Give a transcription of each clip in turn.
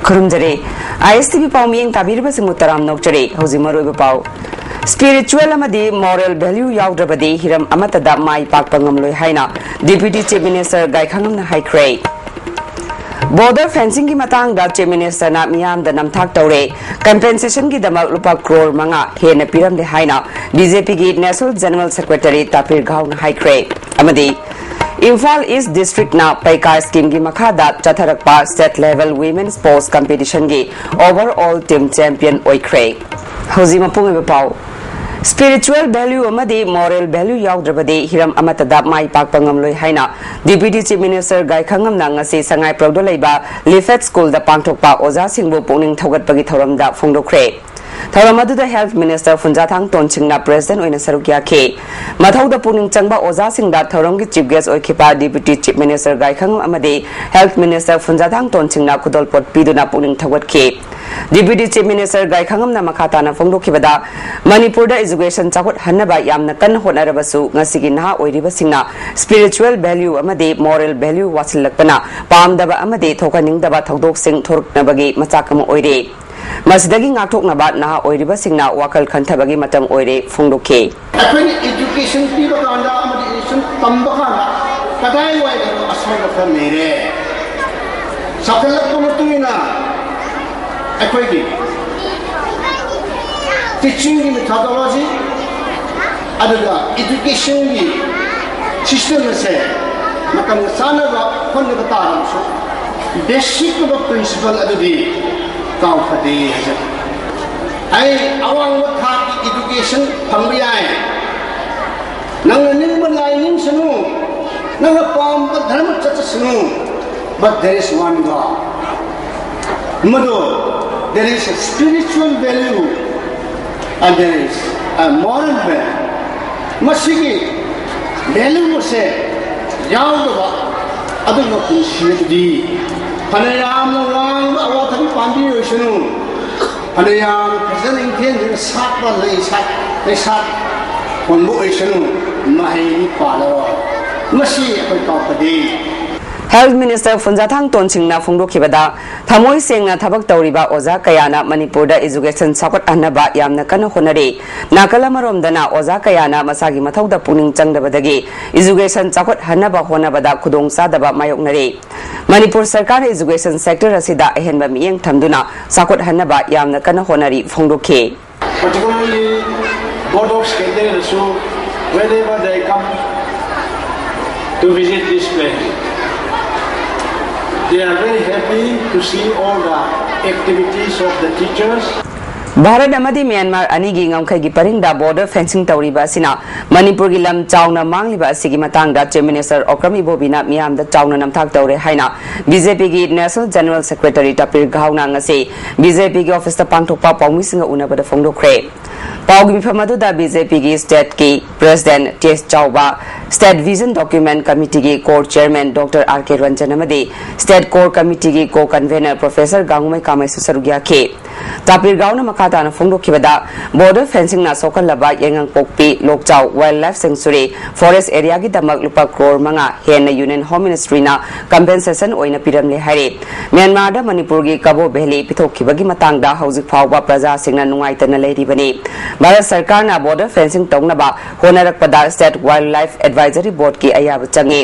खुरुमजरे ISTV पाव मियंग ताबिरबा सिंगु तराम नोकचरे हौजि मरोइबा पाव स्पिरिचुअल अमदी मोरल वैल्यू यावद्रबदि हिरम अमतदा माई पाकपा ngamloi हाइना डिप्यूटी चीफ मिनिस्टर गायखांगमना हाइख्रे बॉर्डर फेंसिंग की मतंग दा चीफ मिनिस्टर ना मियाम दा नमथाक तौरे कंपेंसेशन की दमक रुपा करोड़ मंगा हेन पिरम दे हाइना बीजेपी की नेशनल जनरल सेक्रेटरी तापिर गाव ना हाइख्रे अमदी इम्फाल ईस्ट डिस्ट्रिक्ट ना पैका स्कीम की मखादा चथरकपा state level women sports competition की ओवरऑल टीम चैंपियन ओइख्रे हौजी मपुंग पाव स्पिरिचुअल वैल्यू अमदी मोरल वैल्यू यावद्रबदि हिरम अमतदा माई पाकपा ngamloi हाइना डिप्यूटी चीफ मिनिस्टर गायखांगमना ngasi sangai प्रौद लैबा लिफेट स्कूल दा पांगथोकपा ओजा सिंगबु पुनिंग थौगतपगी थौरमदा फोंदोखरे थौरम अदुदा हेल्थ मिनिस्टर फुंजाथांग तोनसिंगना प्रेसिडेंट ओइना सरुक याखे मथौदा पुनिंग चंगबा ओजा सिंगदा थौरमगी चीफ गेस्ट ओइखिपा डिप्यूटी चीफ मिनिस्टर गायखांगम अमदी हेल्थ मिनिस्टर फुंजाथांग तोनसिंगना खुदलपोट पिदुना पुनिंग थौगतखे डिप्यूटी चीफ मिनिस्टर गायखांगमना मखाताना फोंदोखिबदा मणिपुरदा एजुकेशन चाखुट हन्नबा यामना कन होनरबसु ngasiगी नहा ओइरिबसिंगना स्पिरिचुअल वैल्यू अमदी मोरल वैल्यू वासिलकपना पामदबा अमदी थोकनिंगदबा थौदोकसिंग थोरकनबगी मचाकम ओइरे मसदगी ngathoknaba नहा ओइरिबसिंगना वाकल खंथबगी मतम ओइरे फोंदोखे अखोनी एजुकेशन पीबा कांदा अमदी एजुकेशन तंबा कांदा कदाई वाइदा असमरथ मेरे सकलक मतुइना अखोगी टीचिंग की मेथोडोलॉजी अदुगा एजुकेशन की सिस्टम से मतम सानबा खोनबा तारमसु बेसिक प्रिंसिपल अदुदी काउ फदे आई अवांग था एजुकेशन फंबियाय नंग निम लाइनिंग सनु नंग पाम धर्म चचसनु but there is one God मदो there is a spiritual value and there is a moral value मसीगी value से यावदबा अदुगा कुशियदी फनयाम लांग अवाथबी पांबी ओइसनु फनयाम फजन इंथेन सात लई सात फोनबो ओइसनु माहेनी पालो मसी अखोय कापदे हेल्थ मिनिस्टर फुंजाथांग तोनसिंगना फोंदोखिबदा थमोय सेंगना थबक तौरिबा ओजा कयाना मणिपुरदा एजुकेशन साकट अनबा यामना कन होनरे नाकल मरोमदना ओजा कयाना मसागी मथौदा पुनिंग चंगदबदगी एजुकेशन साकट हनबा होनबदा खुदोंग सादबा मायोकनरे मणिपुर सरकार एजुकेशन सेक्टर असिदा अहेनबा मियंग थमदुना साकट हनबा यामना कन honorary फोंदोखे particularly board of state so whenever they come to visit this place they are very happy to see all the activities of the teachers Bharat अमदी Myanmar अनिगी ngamkhai paringda border fencing tawriba sina manipur gi lam chauna mangliba asigi matangda chief minister okram ibobina miamda chauna namthak tawre haina BJP gi national general secretary tapir gauna ngase BJP gi office ta pangthokpa pawmisinga unabada phongdokre pawgi mifamadu da BJP gi state ki president TS Chauba state vision document committee gi core chairman Dr RK Ranjan amadi state core committee gi co convener professor Gangumai Kamai Susarugya ke tapir gauna makata na फोंदोखिबदा border fencing na sokalaba yengang pokpi lokchau wildlife sanctuary forest area gi damak lupa crore manga hen union home ministry na compensation oina piramle haire Myanmar da Manipur gi Kabo Valley pithokhibagi matangda hauzik phawba praja singna nungaitana leiribani Bharat sarkar na border fencing tongnaba honarakpada state wildlife advisory board ki ayaba changi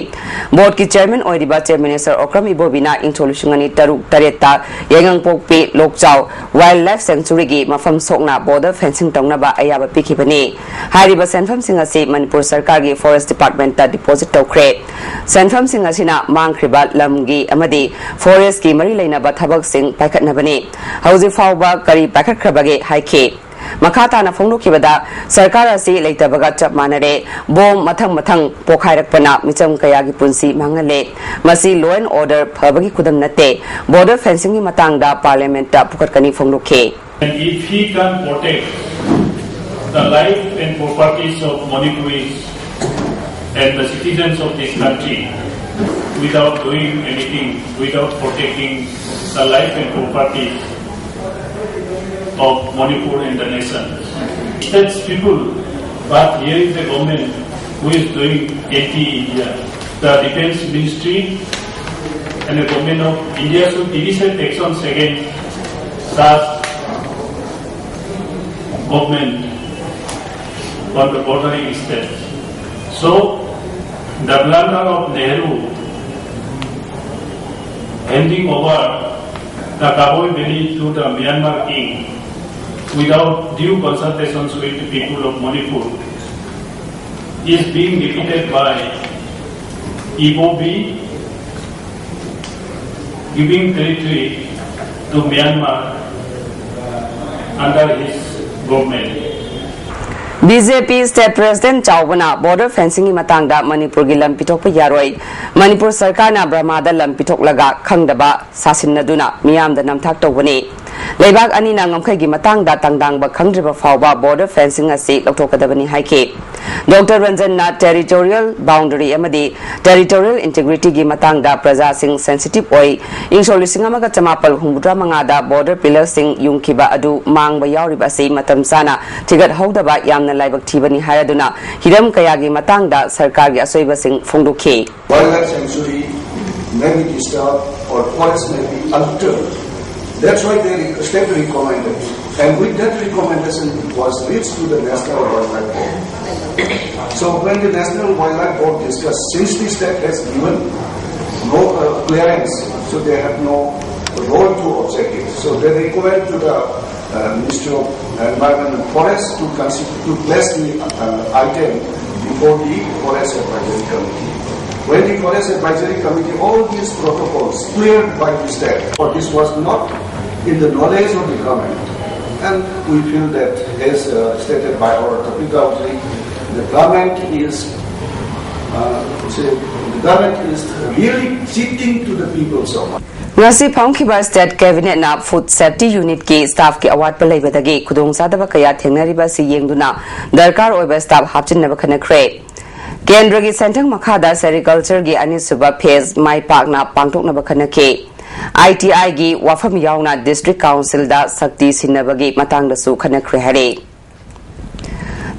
board ki chairman oiriba chief minister Okram Ibobina introducingani taruk tareta yengang pokpi lokchau wildlife sanctuary gi mafam sokna border fencing tongnaba ayaba pikibani hariba senfam singa se Manipur sarkar gi forest department ta deposit tokre senfam singa sina mangkhriba lamgi amadi forest ki mari leina ba thabak sing paikhatnabani hauji fawba kari paikhatkrabage haike makata na फोंदोखिबदा सरकार asi leitabaga chap manare bom mathang pokhairakpana micham kaya gi punsi mangale masi law and order phabagi kudam nate border fencing gi matangda parliament ta pukatkani फोंदोखे And if he can protect the life and properties of Manipuris and the citizens of this country without doing anything, without protecting the life and properties of Manipur and the nation, that's people. But here is the government who is doing anti-India. The Defense Ministry and the government of India should initiate actions against such government on the bordering states. So, the blunder of Nehru handing over the Kabul Valley to the Myanmar king without due consultations with the people of Manipur is being repeated by EOB giving territory to Myanmar under his government. BJP State President Chawbana border fencing in Matanga, Manipur Gilam Pitok Yaroi, Manipur Sarkana Brahmada Lam Pitok Laga, Kangdaba, Sasin Naduna, Miam the Namtak Tawani. Lebak Anina Namkagi Matanga Tangdang Bakangriba Fauba border fencing a seat of Tokadabani Haike. Dr. Ranjana territorial boundary Amadi, territorial integrity Gimatanga, Praza Sing sensitive oi, in Solisingamaga Tamapal, Humudra Mangada, border pillar sing Yunkiba Adu, Mang Bayaribasi, Matamsana, Tigat Hodaba Yamna Libak Tibani Hayaduna, Hidam Kayagi Matanga, Sarkagi Asoiba Sing Funduke. Wildlife sanctuary may be disturbed or forest may be altered. That's why they state recommended. And with that recommendation was reached to the National Wildlife Board. So when the National Wildlife Board discussed, since the state has given no clearance, so they have no role to object it. So they recommend to the Ministry of Environment and Forest to place the item before the Forest Advisory Committee. When the Forest Advisory Committee, all these protocols cleared by the state, but this was not in the knowledge of the government. And we feel that, as stated by our topic government, the government is really cheating to the people so much. Ngasi Pangkiba State Cabinet na Food Safety Unit ki staff ki award palai badagi kudong sadaba kaya thengnariba si yengduna darkar oiba staff hapchin nabakana kre. Kendra ki sentang makada sericulture gi anisuba phase mai pakna pangtok nabakana ke. ITI gi wafam yauna District Council da sakti sinabagi matang da su khana kre hare.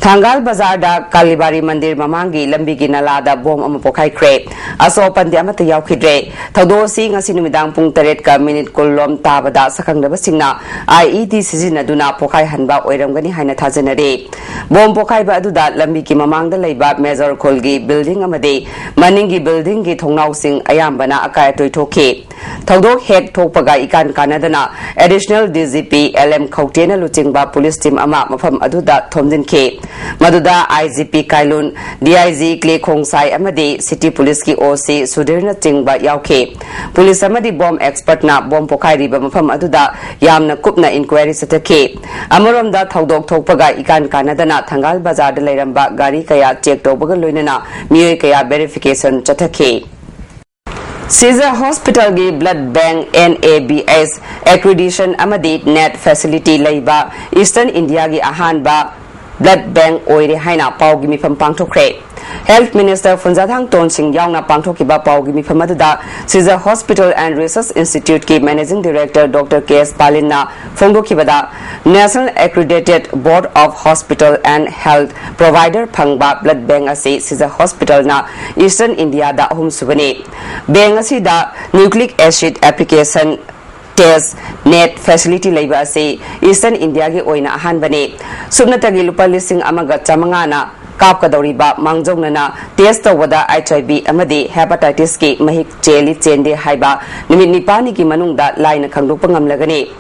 Thangal Bazar da Kalibari Mandir Mamangi Lambi gi nalada bom ama pokai kre aso pandi amata yaukidre thodosi ngasi numidang pung 8 ka minute kulom tabada sakangdaba singna IED sizina duna pokai hanba oiramgani haina thajanare bom pokai ba aduda lambi ki mamangda leiba Major Kolgi building amade maningi building gi thongnau sing ayambana akai toithoke thodok hek thokpaga ikan kanadana additional DGP LM Khautena luchingba police team ama mafam aduda thomjinke Maduda IGP Kailun, DIG Kle Khongsai Amadi, City Police ki OC Sudirna Chingba Yauke. Police Amadi bomb expert na bomb pokai riba mafam aduda yamna kupna inquiry satake. Amarom da thodok thokpaga ikan kanadana Thangal Bazar da leiramba gari kaya check tawbaga loinana miyoi kaya verification chatake. Caesar Hospital gi Blood Bank NABS accreditation amadi net facility leiba Eastern India gi ahanba Blood Bank oire haina paugi mifam pangthokre. Health Minister Funjathang Tonsing yauna pangthokiba paugi mifam aduda Caesar Hospital and Research Institute ki Managing Director Dr. K.S. Palinna phongdokibada National Accredited Board of Hospital and Health Provider phangba Blood Bank ase Caesar Hospital na Eastern India da ahum subane. Bank ase da nucleic acid application test net facility leiba ase Eastern India gi oina ahan bane subnatagi lupa lising amaga chamangana kap kadoriba mangjongna test tawada HIV amadi hepatitis ki mahik cheli chende haiba nimit nipani ki manungda laina khangdok pangamlagani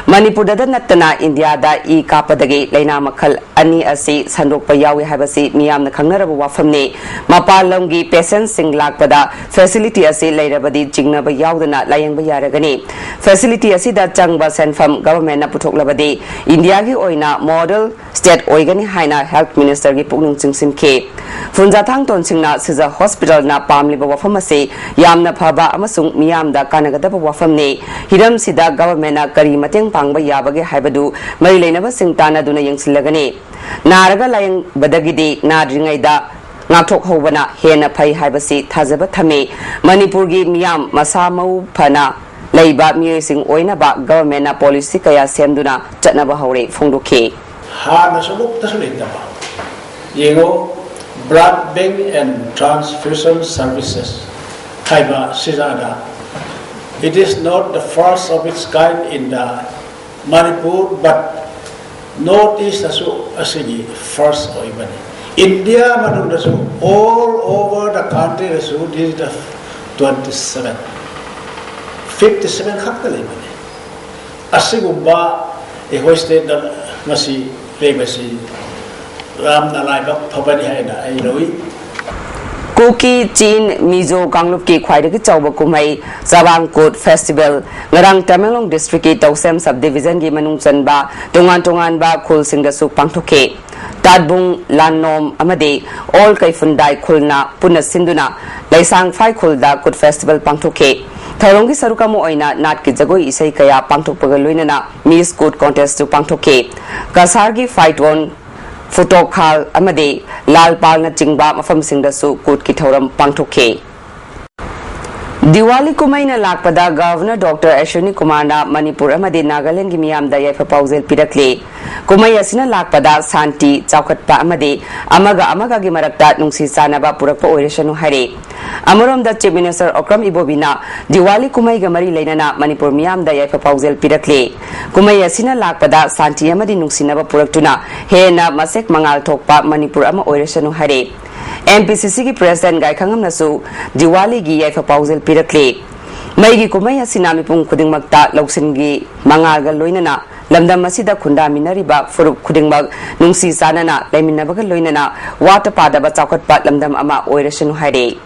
Manipur da natana India da I kapadagi laina makhal ani asi sandokpa yawi habasi miyamna khangnaraba wafamne mapalamgi patients sing lakpada facility asi lairabadi jingnaba yawdana layangba yaragani facility asi da changba senfam government na putoklabadi India gi oina model state oigani haina health minister gi puknung chingsim ke Funjathang Tonsingna Caesar Hospital na pamliba wafamase yamna phaba amasung miyamda kanagadaba wafamne hiram sida government na kari mateng pangba yabage haibadu mai leinaba singtana duna yengsilagani naraga layang badagidi nadringaida ngakthok hobana hena phai haibasi thajaba thame Manipur gi miyam masamau phana leiba miyesing oinaba government na policy kaya semduna chatnaba hore phongdoke ha na subuk tasulitaba yego blood bank and transfusion services haiba sizada It is not the first of its kind in the Manipur, but Northeast asigi first oibani. India manundasu all over the country this is the 27, 57 hakali bani. Asigumba a state that masi legacy ram na lai bak phabani haina ai roi. Kuki Chin Mizo Kanglup ki khwaidagi chawba kumai Zawangkot Festival ngarang Tamenglong District ki Tausem Subdivision gi manung chanba tongan ba khul singda su pangthoke Tadbung Lannom amade all kaifundai khulna punna sinduna laisang phai khulda Kut Festival pangthoke Tharongi sarukamo oina nat ki jagoi isai kaya pangthokpaga loinana Miss Kut contest tu pangthoke Kasargi fight on Photokal amade Lal Palna Chingba mafam singdasu Kut ki thoram pangthoke Diwali kumaina lakpada Governor Dr. Ashwini Kumar na Manipur amade Nagaland gi miyamda yaifa pausel pirakle kumai asina lakpada santi chaukhatpa amade amaga gi marakta nungsi sanaba purakpa oiresanu hare Amoromda Chief Minister Okram Ibobina Diwali kumai ga mari leinana Manipur miyamda yaifa pausel pirakle kumai asina lakpada santi amadi nungsinaba puraktuna hena masek mangal thokpa Manipur ama oiresanu hare MPCC ki President Gai Khangam nasu Diwali gi yaifa pausel pirakle mai gi kumai asina mipung khudingmakta loksin gi mangal ga loinana lamdam masida khunda minariba furuk khudingmak nungsi sanana laiminabaga loinana wata padaba chakotpa lamdam ama oirasanu haire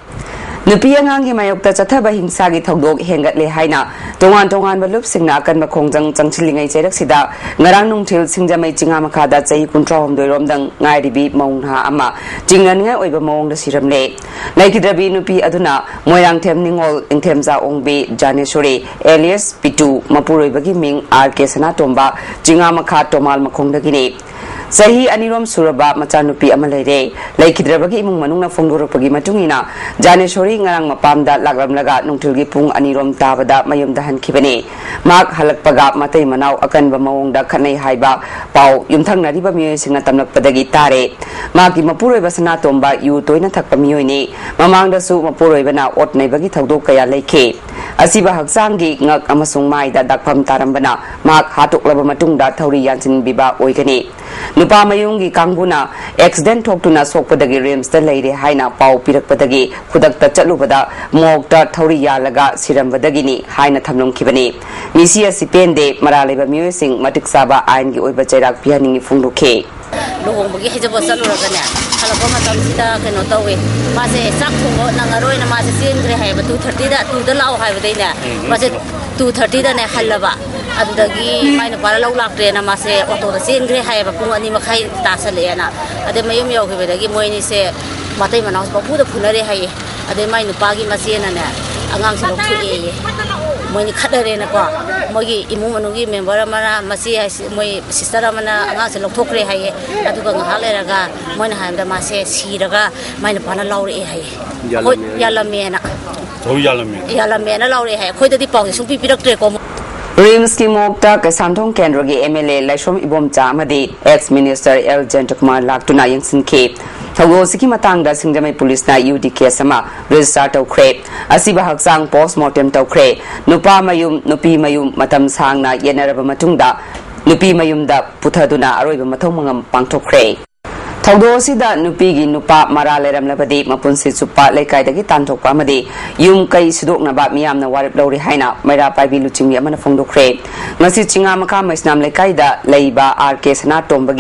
Nupi angangi mayokta chathaba hingsagi thogdok hengatle haina tongan balup singna akan makhongjang changchilingai cherak sida ngarang nungthil singjamai chinga makhada chai kuntra homdoi romdang ngairibi maungha ama chingnan ngai oiba maung da siramle laikidrabi nupi aduna moirang them ningol ingthemja ongbe janesore alias pitu mapuroibagi ming RK Sanatomba chinga makha tomal makhongdagine Sahi anirom suraba machanupi amalaire laikidrabagi imung manungna fongdorapagi matungina Janesori ngarang mapamda laglamlaga nungthilgi pung anirom tabada mayumda hankibane mak halakpaga matai manau akanba mawongda khanai haiba pau yumthangnariba miyoisingna tamlakpadagi tare maki mapuroiba Sanatomba yu toina thakpa miyoini mamangdasu mapuroibana otnaibagi thogdok kaya leikhe asiba haksangi ngak amasung maida dakpham tarambana mak hatoklaba matungda thauri yanchin biba oigani Nupa mayungi kangbuna accident thoktuna sokpadagi rims da leire haina pau pirakpadagi khudakta chalubada mokta thauri yalaga sirambadagini haina thamlongkhibani misi asipende maraleba miyosing matiksaba aingi oiba chairak pihaningi fungruke luhongbagi hijabo saluragane halako matamsida keno tawe mase sak thongo nangaroina mase sengre haiba 230 da 2 da law haiba deina mase 230 da ne halaba adudagi maina para law lakre na mase auto da sengre haiba pung ani makhai tasalena ade mayum yogibedagi moini se matai manaus bapu da phunare hai ade maina pagi masena ne angang se lokhuye moini khadare na ko mogi imu manugi member amana masi moi sister amana angang se lokhokre hai aduga ngahaleraga moina haimda mase siraga maina pana laure hai yalamena yalamena laure hai khoi dadi pau sumpi piraktre ko Rims ki mokta Kasamthong Kendra gi MLA Laishom Ibomcha amadi ex minister L Jentakmar laktuna yangsin ke thogo siki matangda singjamai police na UDK sama register tawkhre asiba haksang postmortem tawkhre nupa mayum nupi mayum matam sangna yenaraba matungda nupi mayumda puthaduna aroiba mathong mangam pangthokre Thogdo sida nupi gi nupa mara leram labadi mapunsi chupa lekai dagi tanthokpa amadi yum kai sidokna ba miyamna warip lori haina maira paibi luchingmi amana fongdokre ngasi chinga makha maisnam lekai da leiba RK Sanatomba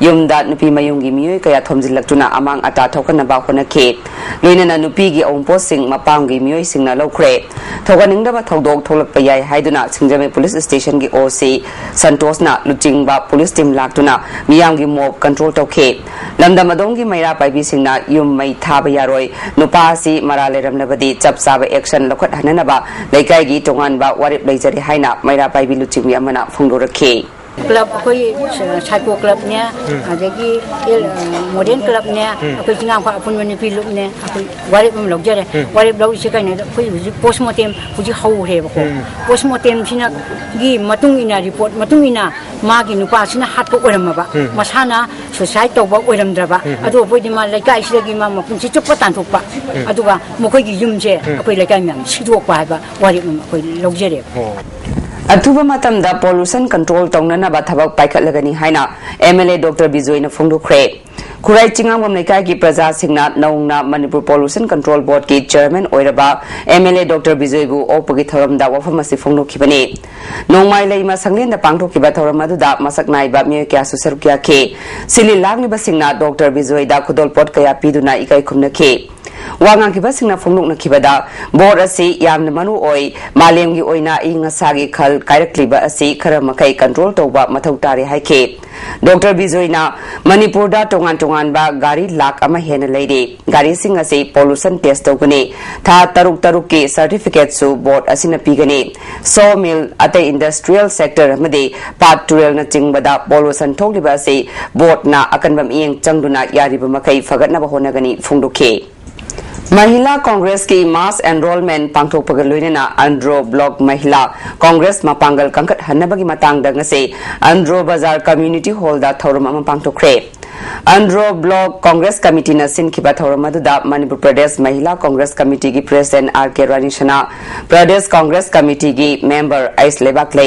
yumda nupi mayungi miyoi kaya thomjilaktuna amang ata thokana ba khonakhe loinana nupi gi ongposing mapamgi miyoi singna lokre thoganingda ba thodok tholakpa yai haiduna singjame police station gi OC Santosna luchingba police team laktuna miyamgi mob control tokhe Lamdam adongi maira paibi singna yum mai thaba yaroi nupasi maraleram labadi chapsaba action lokhat hananaba laikai gi tongan ba warip leijari haina maira paibi luchimi amana phongdorakhe club कोई psycho club ने अदगी modern club ने कोई जिंगा को अपन money film ने कोई वारिब हम लोग जरे वारिब लोग इसे कने कोई पोस्टमार्टम हुजी हाउ रे बको पोस्टमार्टम सिना गी मतुंग इना रिपोर्ट मतुंग इना मागी नुपा सिना हात को ओरमबा मसाना सुसाइड तौबा ओरमद्रबा अदो बोइदि मा लेकाई सिदगी मा मपुंसि चुप्पा तानथोकपा अदुगा मखोइगी युमजे अखोइ लेकाई म्याम सिदोकपा हाबा वारिब अखोइ लोग जरे अथुबा मतमदा पोल्यूशन कंट्रोल तौननबा थबक पाइखतलगनी हाइना एमएलए डॉक्टर बिजोयना फोंदोखरे खुराई चिंगांगम लेकाई की प्रजा सिंगना नौना मणिपुर पोल्यूशन कंट्रोल बोर्ड की चेयरमैन ओइरबा एमएलए डॉक्टर बिजोयबु ओपगी थरमदा वफमसि फोंदोखिबने नोंमाइ लेमा संगलेंदा पांगथोखिबा थरम अदुदा मसक नाइबा मिय क्या सुसरुक्या खे सिलि लांगलिबा सिंगना डॉक्टर बिजोयदा खुदोल पोट कया पिदुना इकाई खुमनखे वांगांगिबा सिंगना फोंदोकनखिबदा बोर्ड असि यामना मनु ओइ मालेमगी ओइना इंगसागी खल कायरक्लिबा असि खरमखै कंट्रोल तौबा मथौ तारे हाइखे डॉक्टर बिजोयना मणिपुर दा टोंगान टोंगान बा गाड़ी लाख अमा हेन लेरे गाड़ी सिंग असि पोल्यूशन टेस्ट तौगने था तरुक के सर्टिफिकेट सु बोर्ड असिना पिगने सो मिल अते इंडस्ट्रियल सेक्टर अमदे पाट टुरेल न चिंगबदा पोल्यूशन थोगलिबा असि बोर्ड ना अकनबम इयंग चंगदुना यारिबा मखै फगतनबा होनगनी फोंदोखे महिला कांग्रेस की मास एनरोलमेंट पांगथोकपगा लोइनना अंड्रो ब्लॉक महिला कांग्रेस मापांगल कंकट हन्नबगी मतंगदा ngase अंड्रो बाजार कम्युनिटी हॉल दा थौरम अमा पांगथोखरे अंड्रो ब्लॉक कांग्रेस कमिटी न सिनखिबा थौरम अदुदा मणिपुर प्रदेश महिला कांग्रेस कमिटी की प्रेसिडेंट आर.के. रानीशना प्रदेश कांग्रेस कमिटी की मेंबर आइस लेबाकले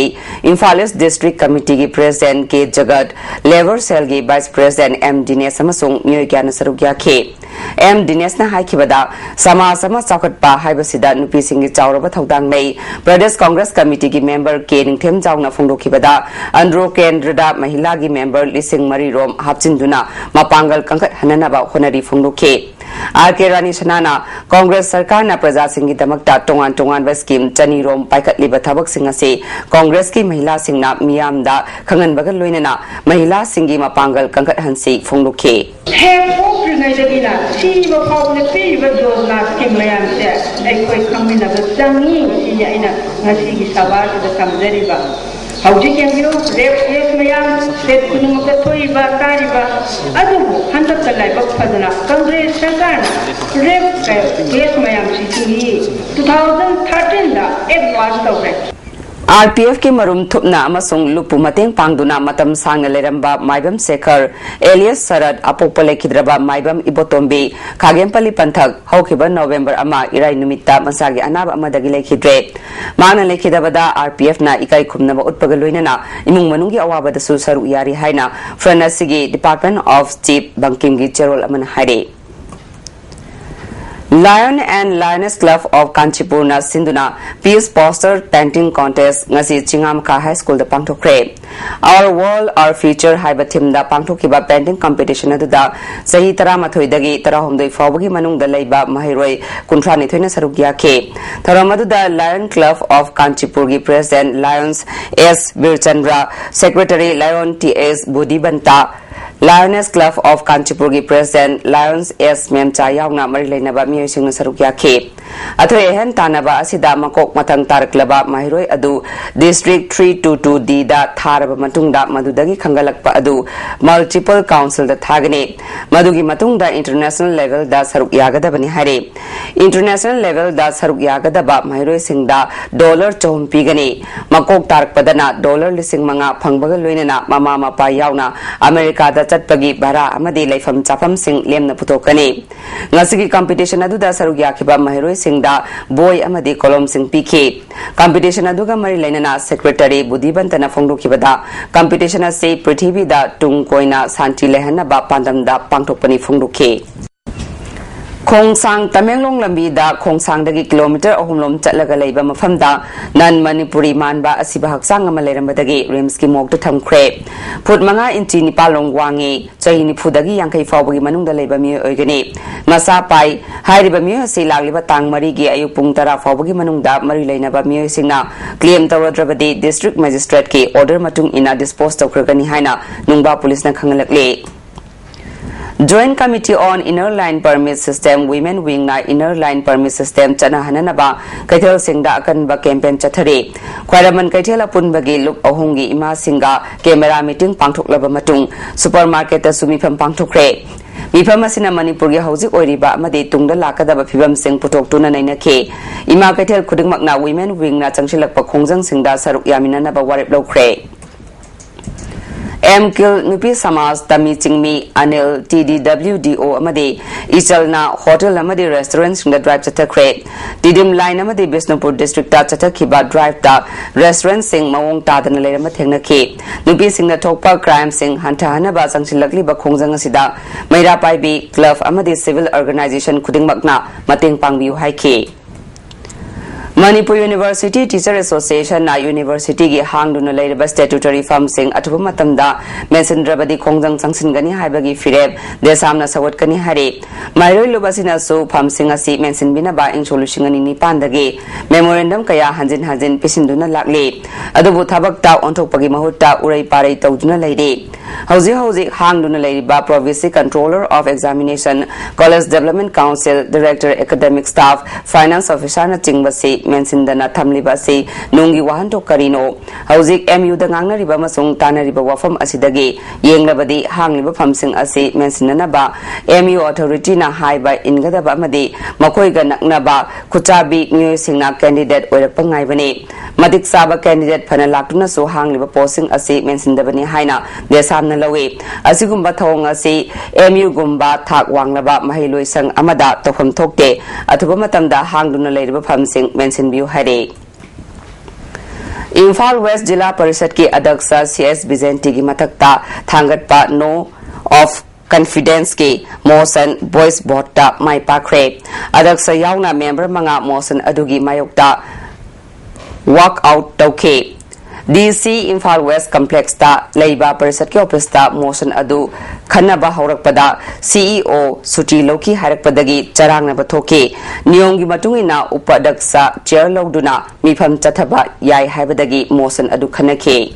इम्फाल ईस्ट डिस्ट्रिक्ट कमिटी की president K Jagat labour cell की वाइस प्रेसिडेंट एम दिनेश अमसुंग मियोय क्याना सरुक याखे एम दिनेश ना हाइखिबदा समाज अमा चाखटपा हाइबसिदा नुपिसिंगी चावरबा थौदांग नै प्रदेश कांग्रेस कमिटी की मेंबर के निंगथेम जावना फोंदोखिबदा अंड्रो केंद्रदा महिला की मेंबर लिसिंग मरी रोम हापचिंदुना मापांगल कंकट हननबा होनरी फोंदोखे आर.के. रानीशनाना कांग्रेस सरकार ना प्रजा सिंगी दमकता टोंगान टोंगान स्कीम चनीरोम पाइखतलिबा थबक सिंग असे कांग्रेस की महिला सिंगना मियामदा खंगनबगा लोइनना महिला सिंगी मापांगल कंकट हंसी फोंदोखे हेपोक्रिनाइदगिना सीबा फाउने पीबा योजना स्कीम मयामसे अखोय खंमिनबा चंगी सी आइना ngasiगी सवालदा समजरिबा हौजिक यंगिरो rape case मयाम state कुनुमका थोइबा कारिबा अदुबु हंदक लाइबक Fadna Congress सरकार रेप केस मयाम सिंगी 2013 दा एक पास तौरे आरपीएफ की मरुम थुपना अमसुंग लुपु मतेंग पांगदुना मतम सांगना लेरंबा माइबम शेखर एलियस सरद अपोप लेखिद्रबा माइबम इबोतोम्बी खागेमपल्ली पंथक हौखिबा नवंबर अमा इराई नुमित्ता मसागी अनाब अमदगी लेखिद्रे मांगना लेखिदबदा आरपीएफ ना इकाई खुमनबा उत्पगा लोइनना इमुंग मनुंगी अवाबदसु सरु यारी हाइना फ्रनसिगी डिपार्टमेंट ऑफ चीफ बंकिंगी चेरोल अमन हाइरे Lion and Lioness Club of Kanchipur na Sinduna Peace Poster Painting Contest ngasi Chingamka High School da pangthokre Our World Our Future haiba theme da pangthokiba painting competition adu da sahi 13 dagi 19 fawbagi manung da leiba mahiroi kunthani thoina saruk yakhe tharamadu da Lion Club of Kanchipur gi President Lions S Birchandra Secretary Lion TS Budibanta Lioness Club of Kanchipur की President Lions S Memcha yauna mari leinaba mioi singna saruk yakhe atho ehem tanaba asida makok matang taraklaba mahiroi adu District 322D da tharaba matungda madudagi khangalakpa adu multiple council da thagane madugi matungda international level da saruk yagadabani hare international level da saruk yagadaba mahiroi singda $4 pigane makok tarakpadana $5,000 phangbaga loinana mama mapa yauna America da चटपगी भारा अमदे लाइफम चाफम सिंग Lemna पुतोकने ngasi competition adu da saruk yakiba mahiroi singda boy amadi kolom sing pike competition adu ga mari lainana secretary budibantana phongdokibada competition ase prithvi da tung koina santi lehana ba pandam da pangthokpani phongdokhe Khongsang Tamenglong lambi da Khongsang dagi kilometer ahumlom chatlaga leiba mafamda nan Manipuri manba asiba haksang ama leirambadagi rims ki mok to thamkhre phut manga inchi nipalong wangi chahi ni phudagi yankai fawbagi manungda leiba mi oigani masa pai hairiba mi ase lagliba tang mari gi ayu pung tara fawbagi manungda mari leinaba mi singna claim tawradrabadi district magistrate ki order matung ina dispose tawkragani haina nungba police na khangalakle Joint Committee on Inner Line Permit System Women Wing na Inner Line Permit System chana hananaba kaithel singda akanba campaign chathare khwaraman kaithel apunbagi luk ahungi ima singa camera meeting pangthoklaba matung supermarket ta sumifam pangthokre mifam asina Manipur gi hauzik oiriba amade tungda lakadaba phibam sing putok tuna nainakhe ima kaithel khudingmakna Women Wing na changsilakpa khongjang singda saruk yaminana ba warep lokre MKIL Nupi Samaj Tami Chingmi Anil TDWDO Amadi Ichalna Hotel Amadi Restaurant Singda Drive Chatakre Didim Line Amadi Bisnupur District Ta Chatakiba Drive Ta Restaurant Sing Mawong Tadana Lerama Tengnaki Nupi Singda Tokpa Crime Sing Hanta Hanaba Sangsilakli Bakhongjang Asida Maira Paibi Club Amadi Civil Organization Kudingmakna Mating Pangbiu Haiki Manipur University Teacher Association na University gi hangduna leiraba statutory firm sing atuba matamda mensindrabadi khongjang changsingani haibagi fireb desamna sawatkani hari mairoi lobasina so firm sing asi mensinbina ba in solution ni pandagi memorandum kaya hanjin pisinduna lakle adubu thabakta onthokpagi mahutta urai parai tawduna leire hauji hangduna leiriba province controller of examination college development council director academic staff finance officer na chingbasi Mensindana Tamlibasi, Nungi Wahanto Karino, Hauzik MU the Ngana Riba Masung Tana Riba Wafam Asidagi, Yang Labadi, Hang Riba Pumsing Asi, Mensinanaba, MU authority na high by Ingadaba Madi, Makoiga Naknaba, Kutabi, New Singna candidate or a Pangaivani, Madik Saba candidate Panalakuna so Hang Riba Posing Asi, Mensindabani Haina, Desam Nalawi, Asigumba Tong Asi, MU Gumba, Tak Wanglaba, Mahilui Sang Amada, Tofam Tokte, Atubumatamda, Hang Dunalay Pumsing, Mensin Hare Imphal West Jilla Parishad ki Adaksa CS Bizenti gi matakta thangatpa no of confidence ki motion voice botta mai pakre Adaksa yauna member manga motion adugi mayokta walk out tauke DC Imphal West Complex ta Leiba Parishad ki office ta motion adu khanaba haurakpada CEO Suti Loki harakpadagi charangna bathoke niyomgi matungina upadaksa chair logduna mifam chathaba yai haibadagi motion adu khanake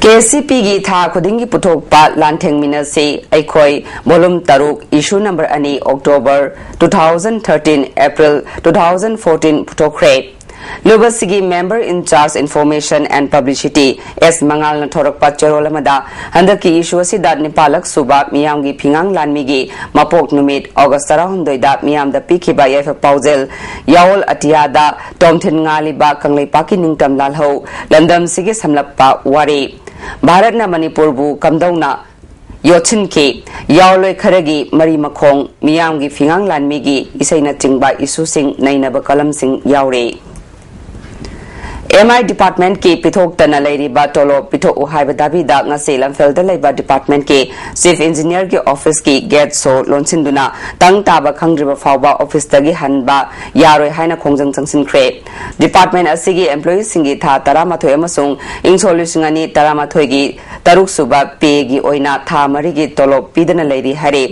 KCP gi tha khudingi puthokpa lantheng minase aikhoi volume taruk issue number ani October 2013 April 2014 puthokre Lubasigi member in charge information and publicity S Mangal na Thorakpa Cherolamada handaki issue asida Nepalak suba miyamgi phingang lanmigi mapok numit August 12 da miyam da pikhiba yef pausel yaol atiada tomthin ngaliba kanglaipa ki ningtam lalho landam sigi samlappa wari Bharat na Manipur bu kamdauna Yochin ke yaoloi kharagi mari makhong miyamgi phingang lanmigi isaina chingba issue sing nainaba kalam sing yaure MI department ke pithok tana leiriba tolo pithok uhaiba dabida ngase lamfel da leiba department ke chief engineer ke office ki gate so lonsinduna tang taba khangriba fawba office tagi hanba yaroi haina khongjang changsin khre department asigi employees singi tha taramathoi amasung insolution ani taramathoi gi taruk suba pe gi oina tha mari gi tolo pidana leiri hare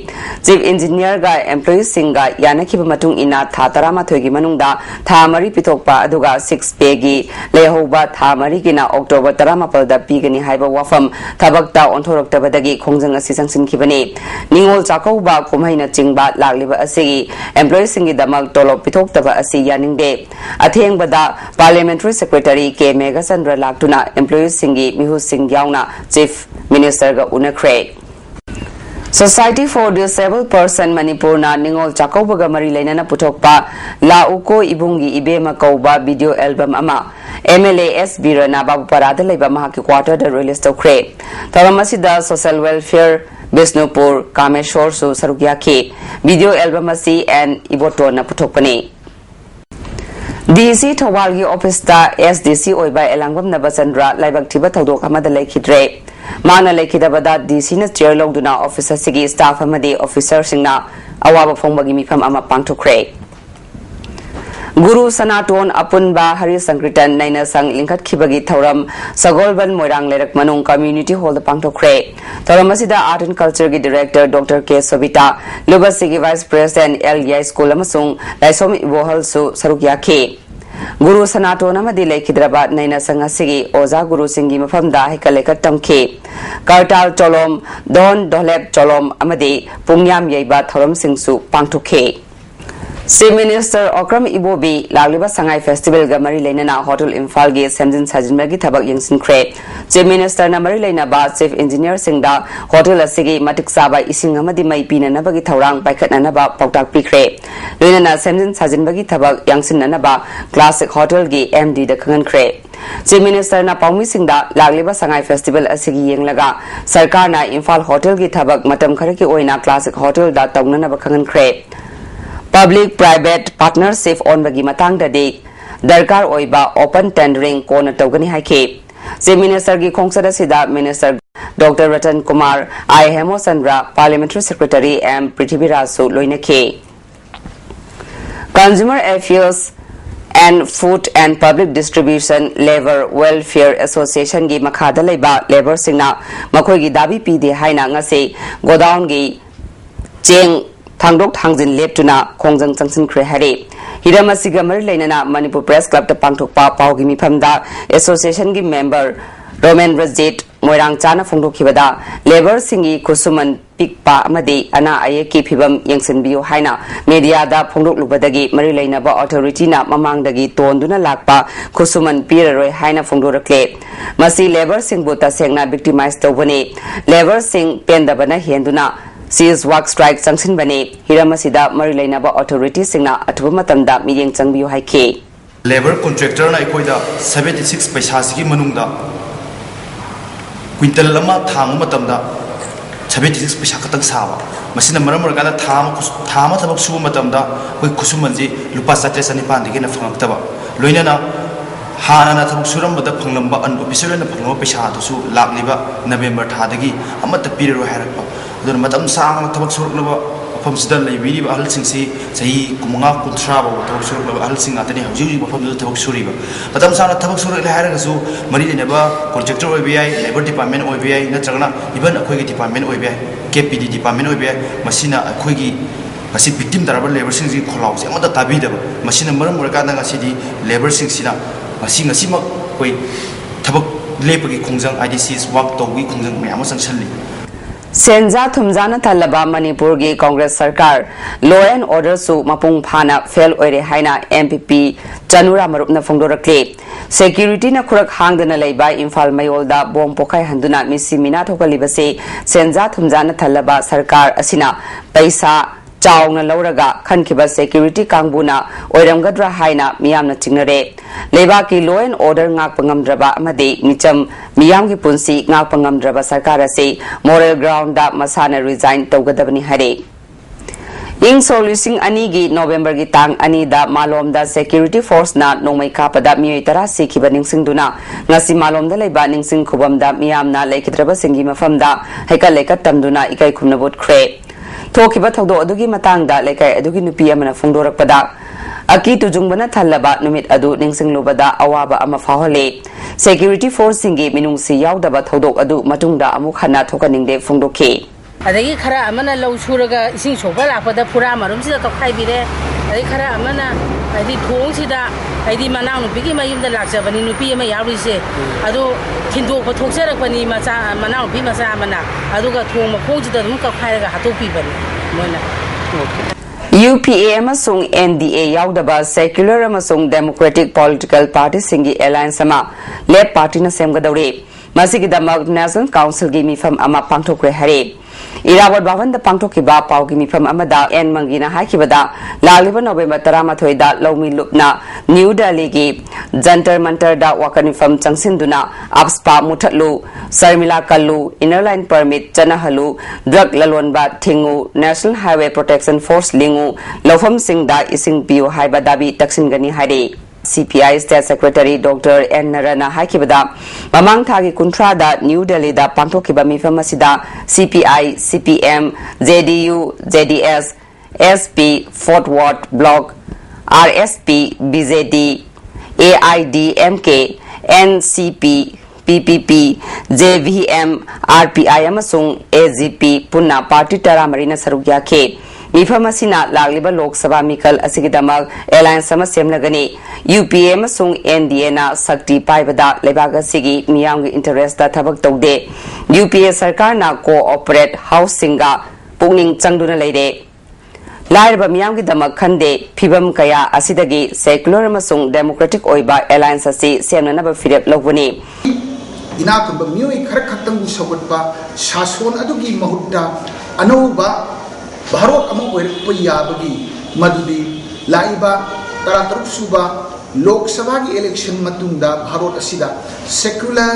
chief engineer ga employees singa yanakhiba matung ina tha taramathoi gi manungda tha mari pithokpa aduga 6 pe gi Lehoba Thamari Gina October Taramapal da Pigani Haiba Wafam Tabakta Ontorok Tabadagi Kongjang Asisang Kibani Ningol Chakoba Kumaina Chingba Lagliba Asigi Employees Singi Damal Tolo Pitok Taba Asi Yaning De Atheng Bada Parliamentary Secretary K Megasandra Laktuna Employees Singi Mihu Singh Yauna Chief Minister Ga Unakre Society for Disabled Person Manipur na Ningol Chakobaga Mari Lainana Putokpa La Uko Ibungi Ibema Kauba video album ama MLAS Birana Babu Parada Leba Mahaki Quarter the release to Cray Taramasida Social Welfare Bisnupur Kameshor Su Sarugyaki video album asi and Iboto na Putokpani DC Tawalgi Office ta SDC Oiba Elangwam Nabasandra Laibak Tiba Tadok Amada Lekidre Mana Lekidabada DC na chair logduna officer Sigi staff Amadi officer Singna Awaba Fongbagi Mifam Ama Pangto Cray Guru Sanaton Apunba Hari Sankritan Naina Sang Linkat Kibagi Thoram Sagolban Moirang Lerak Manung Community Hall the Pangto Cray Thoramasida Art and Culture Director Dr. K. Sobita Lubasigi Vice President L. Yai School Amasung Laisom Ibohal Su Sarukyaki Guru Sanatona Madile Kidraba Naina Sangasigi, Oza Guru Singi Mafamda, Hikaleka Tamke, Kartal Cholom, Don Doleb Cholom Amadi, Pungyam Yeba Thoram Singsu, Pangtuke. Chief Minister Okram Ibobi, Lagliba Sangai Festival Gamari Lena Hotel Imphal Ge Semjin Sajinbagi Tabak Yingsin Kre. Chief Minister Namari Lena Ba Chief Engineer Singda Hotel Asigi Matik Saba Ising Amadi Mai Pina Nabagi Taurang Paikat Nanaba Pautak Pikre. Lena Semjin Sajinbagi Tabak Yangsin Nanaba Classic Hotel Ge MD the Kangan Kre. Chief Minister na Paumi Singda Lagliba Sangai Festival Asigi Yenglaga Sarkar na Imphal Hotel Ge Tabak Matam Kharaki Oina Classic Hotel da Taunanaba Kangan Kre. Public-private partnership on bagi matang dadi darkar oiba open tendering kona tawgani haike. Chief Minister gi khongsada sida Minister Dr. Ratan Kumar, I. Hemo Sandra, Parliamentary Secretary M. Prithviraj Loinake. Consumer Affairs and Food and Public Distribution Labor Welfare Association gi makhada laiba labor singna makhoi gi dabi pide haina ngase godown gi cheng Tangdok Tangjin Leptuna, Kongjang Changsin Kre Hari. Hiramasiga Marilena Manipur Press Club to Pangtokpa Paugimi Pamda, Association gi member Roman Rajit, Moirang Chana Fungdo Kibada, Labor Singi Kusuman Pikpa Amadi, Ana Ayeki Pibam Yangsin Bio Haina, Media da Fungdok Lubadagi, Marilena Ba Authority na Mamang Dagi, Tonduna Lakpa, Kusuman Pira Haina Fungdo Clay. Masi Labor Sing Buta Sengna victimized Tobone, Labor Sing Pendabana Henduna. Seize work strike Sangsin Bane, Hiramasida Marilainaba Authority Singna, Atumatamda, Meeting Changbu Hike. Labor contractor na ikoida 76 paisasigi manungda quintal lama thang matamda 76 paisa katang sawa masina maram margada thama thabak subu matamda koi kusumanji lupa 7.9 digi na phangtaba loina na hana na thabak suram bada phanglamba an official na phanglamba paisa to su lagliba November thadagi amata piriro harakpa adun matam sang thabak surlaba Pamsdan Libiri Al Singsi, Say Kumanga Kutraba, Tabak Al Sing Atani, Juju Pam Tabak Suriba. But I'm Sana Tabak Suri Harazu, Marine Neba, Contractor OBI, Labor Department OBI, Natrana, even a Quiggy Department OBI, KPD Department OBI, Machina, a Quiggy, a sick victim that are labor sings in Colaus, and what the Tabida, Machina Muram Ragana City, Labor Singsina, a singer Sima, Tabak Lepagi Kungzang IDC's walk dog week Kungzang Amazon Shelly. Senja Thumjana Talaba Manipur gi Congress Sarkar Law and Order su Mapung Phana fail oire haina MPP Chanura Marupna Fongdorakle Security na Khurak Hangdana Leiba Imphal Mayolda Bom Pokai Handuna Misi Mina Thokalibase Senja Thumjana Talaba Sarkar Asina Paisa Chawna Lauraga Khankiba Security Kangbuna Oiramgadra Haina Miyamna Chingnare Leiba ki Law and Order Ngak Pangamdraba Amade Micham Miyam ki Punsi Ngak Pangamdraba Sarkar se moral ground da Masana resign Togadabani Hare Ing Solusing Anigi November gi Tang Anida Malom da Security Force na Nomai Kapada Miyitara Sikiba Ningsing Duna Ngasi Malom da Leiba Ningsing Kubam da Miyamna Lekitraba Singi Mafam da Heka Lekat Tamduna Ikai Kumnabut Kre Tokiba Thodo Adugi Matanga Lekai Adugi Nupi Amana Fungdorakpada Aki Tujungbana Talaba Numit Adu Ningsing Lubada Awaba Amafahole Security Force Singi Minungsi Yaudaba Thodo Adu Matungda Amukhana Tokaningde Fungdoke Adagi Kara Amana Low Suraga Sing Sobala for the Purama Rumsida of Haibire, Adikara Amana, I did Ponsida, I did Manau, Bigima in the Laxa, but in Upima Yarise, Ado Tinto Potoxera, Manau, Pimasa Amana, Aduga Tuma Pojita, Muka Haga, Hatu people. UPA amasung NDA yaudaba secular amasung democratic political party singi alliance ama led party na semgadawre masigi damak National Council gi mifam ama pangthokre hare Irawat Bhavan da pangthokiba pau gi mifam amada en mangina hakibada lagliba November 13 da Lomi Lupna New Delhi gi Jantar Mantar da wakanifam changsinduna abspa muthatlu Sarmila Kallu inner line permit Chanahalu drug lalonba Thingu National Highway Protection Force Lingu Lofam Singh da ising piu haiba dabi taksingani hare CPI State Secretary Dr. N. Narana Hakibada, Mamang Thagi Kuntrada, New Delhi da Pangtokiba Mifamasida, CPI, CPM, JDU, JDS, SP, Fort Worth Bloc, RSP, BJD, AIDMK, NCP, PPP, JVM, RPI Amasung, AGP, Punna Party Tara Marina Sarugya K. ꯃꯤꯐꯝ ꯑꯁꯤꯅ ꯂꯥꯛꯂꯤꯕ ꯂꯣꯛ ꯁꯚꯥ ꯃꯤꯈꯜ ꯑꯁꯤꯒꯤꯗꯃꯛ alliance ꯑꯃ ꯁꯦꯝꯂꯒꯅꯤ UPA ꯑꯃꯁꯨꯡ NDA ꯅ ꯁꯛꯇꯤ ꯄꯥꯏꯕꯗ ꯂꯩꯕꯥꯛ ꯑꯁꯤꯒꯤ ꯃꯤꯌꯥꯝꯒꯤ ꯏꯟꯇꯔꯦꯁꯇ ꯊꯕꯛ ꯇꯧꯗꯦ UPA ꯁꯔꯀꯥꯔꯅ ꯀꯣꯑꯣꯄꯔꯦꯠ ꯍꯥꯎꯁꯁꯤꯡꯒ ꯄꯨꯛꯅꯤꯡ ꯆꯪꯗꯨꯅ ꯂꯩꯔꯦ ꯂꯥꯏꯔꯕ ꯃꯤꯌꯥꯝꯒꯤꯗꯃꯛ ꯈꯟꯗꯦ ꯐꯤꯕꯝ ꯀꯌꯥ ꯑꯁꯤꯗꯒꯤ ꯁꯦꯀꯨꯂꯔ ꯑꯃꯁꯨꯡ ꯗꯦꯃꯣꯀ꯭ꯔꯦटिक ꯑꯣꯏꯕ ꯑꯦꯂꯥꯏꯟꯁ ꯑꯁꯤ ꯁꯦꯝꯅꯅꯕ ꯐꯤꯔꯦꯞ ꯂꯧꯕꯅꯤ इनाकब मियोई खर खतंग सौगटपा शासन अदुगी महुत्ता अनौबा भारत अमु ओइरप याबगी मदुदी लाइबा तरातरुक सुबा लोकसभा की इलेक्शन मतुंगदा भारत असिदा secular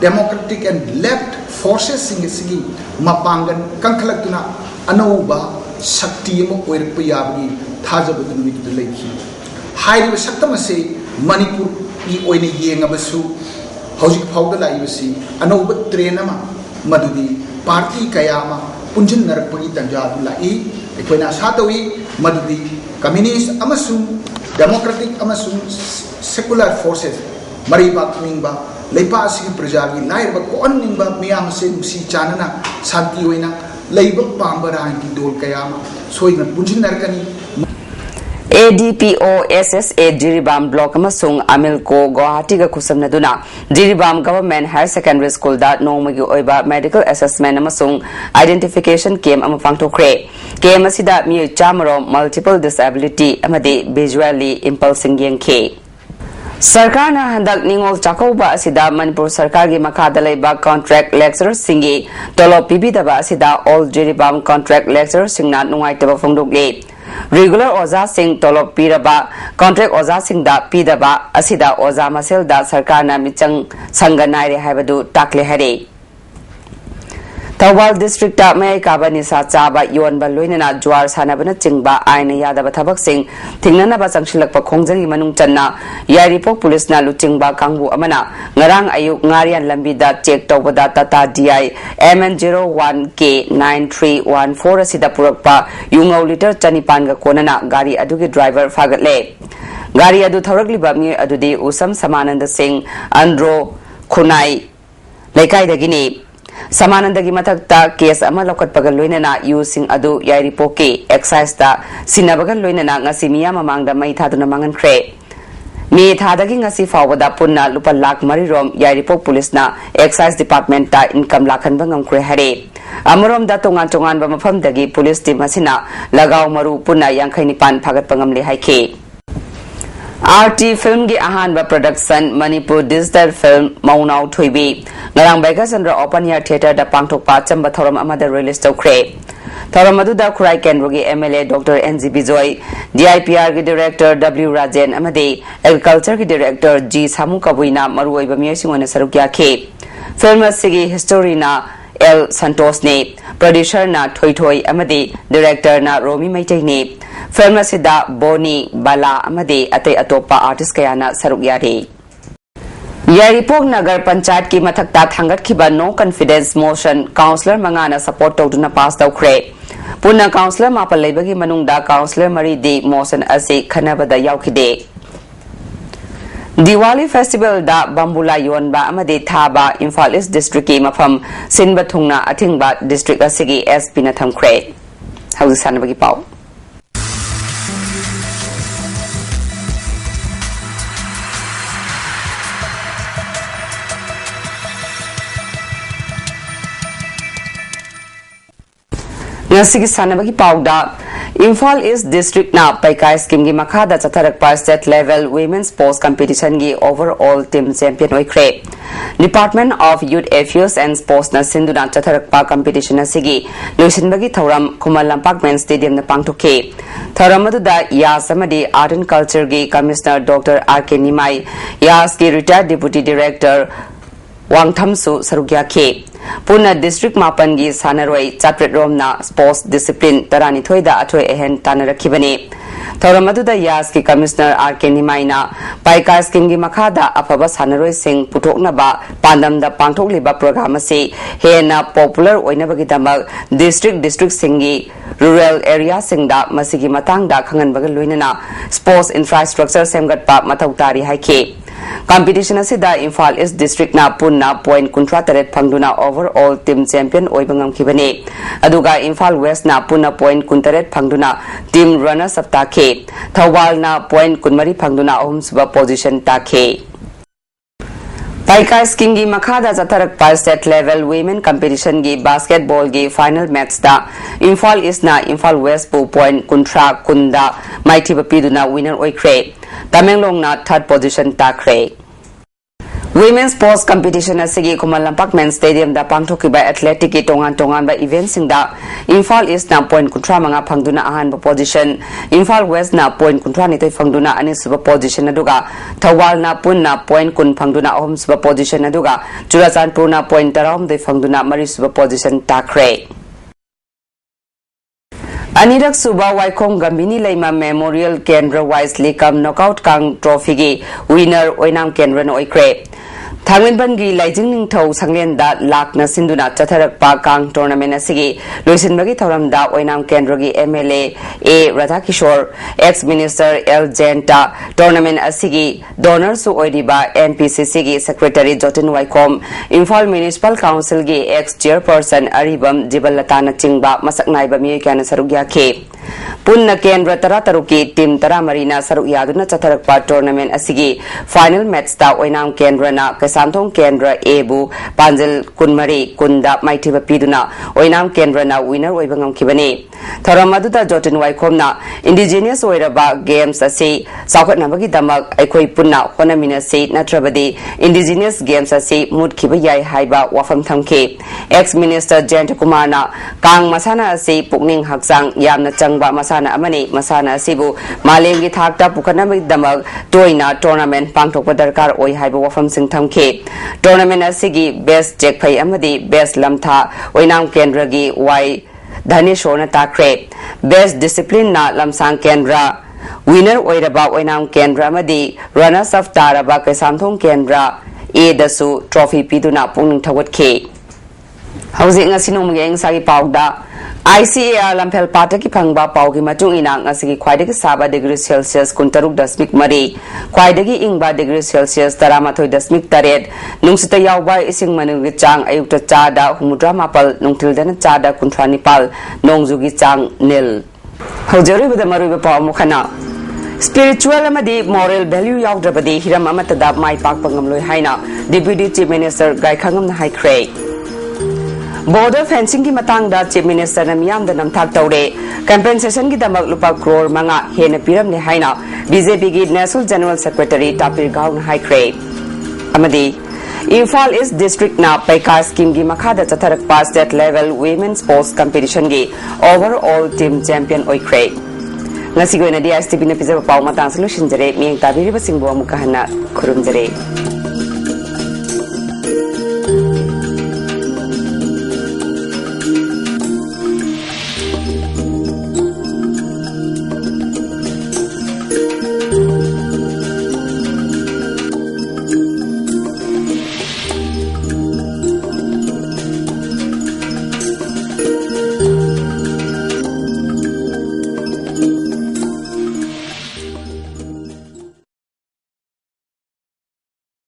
democratic and left forces सिंगी मपांगन कंखलक्तुना अनौबा शक्ति अमु ओइरप याबगी थाजबदु नुमितु लेखि हाइरिब सक्तमसे मणिपुर की ओइने येंगबसु हौजिक फाउदा लाइबसी अनौब ट्रेन मदुदी पार्टी कयामा पुंजन नरपगी तंजादु लाई एकोइना सातवी मदुदी कम्युनिस्ट अमसुंग डेमोक्रेटिक अमसुंग सेकुलर फोर्सेस मरीबा निंबा लेपा असि प्रजागी लाइरबा कोननिंबा मियाम से नुसी चानना शांति होइना लेब पांबरा की दोल कयामा सोइना पुंजन नरकनी ADPO SSA Jiribam Block amasung Amilco Guwahati ga kusamnaduna Jiribam Government Higher Secondary School da nongmagi oiba medical assessment amasung identification camp ama pangthokre camp asida mi chamaro multiple disability amadi visually impulsing yengkhe Sarkar na handak ningol chakauba asida Manipur Sarkar gi makhada leiba contract lecturers singi tolop pibidaba asida all Jiribam contract lecturers singna nungaitaba phongdokle Regular Oza Singh Tolop Piraba, Contract Oza Singh da Pidaba, Asida Oza Masel da Sarkarna Michang Sanganai Habadu Takle Hare. Tawal District May Kabani Sachaba Yuan Baluina Juar Sanabana Chingba Aina Yadaba Tabak Singh, Tingnana Basangshilak Pakongzang Manung Channa, Yaripok Police na Luchingba Kangbu Amana, Narang Ayuk Ngarian Lambida Check Tobada Tata DI MN01K9314 Asida Purakpa, Yungau Liter Chanipanga Konana, Gari Adugi driver Fagatle. Gari Adu Thoragli Bami Adudi Usam Samananda Singh, Andro Kunai, Lekai the Guinea. Samanandagi mathakta case ama lokatpaga loinana using adu yairipoke excise da sinabaga loinana ngasi miya mamangda mai thaduna mangan khre mi thadagi ngasi fawada punna lupa lakh mari rom yairipok police na excise department ta income lakhan bangam khre hare amarom da tongan tongan ba mafam dagi police team asina lagaw maru punna yangkhaini pan phagat pangam le haike RT Film gi ahanba production Manipur digital film Maunau Thoibi ngarang Baika Chandra Open Air Theatre da pangthokpa chamba thoram amada release tawkhre thoram adu da Khurai Kendro gi MLA Dr NG Bijoy DIPR gi director W Rajen amade agriculture gi director G Samu Kabuina maruoi ba miyai singona sarukya khe film asigi history na L Santos ne producer na Thoi Thoi amade director na Romi Maitai ne film asida Boni Bala amade atai atopa artist kayana saruk yare Yaripok Nagar Panchayat ki mathakta thangat khiba no confidence motion councillor mangana support tawduna pass tawkhre punna councillor mapal leibagi manungda councillor mari di motion ase khanabada yaukhide Diwali Festival da Bambula Yonba amade Thaba Imphal East District ki mafam Sinba Thungna Athingba District asigi SP na thamkhre hausi sanabagi pau Nasigi sanabagi pauda Imphal East District na Paikai scheme gi makhada chatharakpa state level women's sports competition gi overall team champion oikre Department of Youth Affairs and Sports na sinduna chatharakpa competition asigi loisinbagi thoram Khumal Lampak Men Stadium na pangthokhe thoram adu da Yas amadi Art and Culture gi Commissioner Dr RK Nimai Yas gi retired deputy director Wangthamsu sarugya khe Puna District Mapan gi Sanaroi Chapret Romna Sports Discipline Tarani Thoida Athoi Ehen Tanarakibane Thoramadu da Yas ki Commissioner RK Nimaina Paika scheme gi makhada afaba Sanaroi Singh Puthoknaba Pandam da pangthokliba program ase hena popular oinabagi damak district singi rural area singda masigi matangda khanganbaga loinana sports infrastructure semgatpa mathau tari haike Competition asida Imphal East District na punna point kuntra taret phangduna overall team champion oibangam kibani. Aduga Imphal West na punna point kuntaret phangduna team runners up takhe. Thawal na point kunmari phangduna ahum suba position takhe. Paika skiing gi makhada jatarak pa state level women competition gi basketball gi final match da Imphal East na Imphal West pu point kuntra kunda mighty bapiduna winner oikre. Tamenglong na third position takre. Women's sports competition asigi Kumalampak Men's Stadium da pangthokiba athletic ki tongan ba event singda Imphal East na point kuntra manga phangduna ahan ba position, Imphal West na point kuntra ni toi phangduna anisuba position aduga, Thawal na pun na point kun phangduna ahum suba position aduga, Churachandpur na point taram doi phangduna marisuba position takre. Anirak Suba Waikhong Gambini Leima Memorial Kendra Wise Likam Knockout Kang Trophy gi winner Oinam Kendra no oikre. Thanglinban gi Laijing Ningthau Sanglen da lakna sinduna chatharak pa Kang tournament asigi loisinbagi thoram da Oinam Kendra gi MLA A Radhakishore ex minister L Jenta tournament asigi donor su oidiba NPCC gi secretary Jotin Waikom Imphal Municipal Council gi ex chairperson Aribam Jibalatana Chingba masaknai ba mi kana sarugya ke punna Kendra tara taruki team tara marina saruk yaduna chatharak pa tournament asigi final match da Oinam Kendra na Samthong Kendra Ebu Panjil Kunmari Kunda Maitiba Piduna Oinam Kendra na winner oibangam kibani. Thoramaduta Jotin Waikom na indigenous oiraba games asi sakhat nabagi damak aikoi punna honamina se natrabadi indigenous games asi mut kiba yai haiba wafam thamke. Ex Minister Jayant Kumar na Kang masana asi pukning haksang yamna changba masana amani masana asibu malengi thakta pukanamagi damak toina tournament pangthokpa darkar oi haiba wafam sing thamke. Tournament asigi best Jack Pai amadi best lamtha Oinam Kendra gi Y Dhaneshona takre best discipline na lamsang Kendra winner oiraba Oinam Kendra amadi runners up taraba Samthong Kendra A dasu trophy piduna pungning thawat ke. Hausi nga sinong mga sagi pawda ICAR Lampel Pataki Pangba Paugi Matung Inang Asigi Quaidagi Saba degree Celsius Kuntaruk Dasmik Mari Quaidagi Ingba degree Celsius Taramatoi Dasmik Taret Nungsita Yawbai Ising Manugi Chang Ayukta Chada Humudra Mapal Nungtildan Chada Kuntranipal Nongzugi Chang Nil Haujari with the Maruba Pamukhana Spiritual amadi moral value yawdrabadi hiram amatada mai pak pangamloi haina Deputy Chief Minister Gaikhangam na haikre Border fencing ki matang da Chief Minister na miyam da namthak tawre compensation ki damak lupa crore manga hena piram ne haina BJP ki National General Secretary Tapir Gao na haikre amadi Imphal East District na Paika scheme ki makhada chatharak pa state level women's sports competition ki overall team champion oikre ngasi ko na DSTV na pizza pa matang solution jare miyang tabiri ba singbo amukahana kurum jare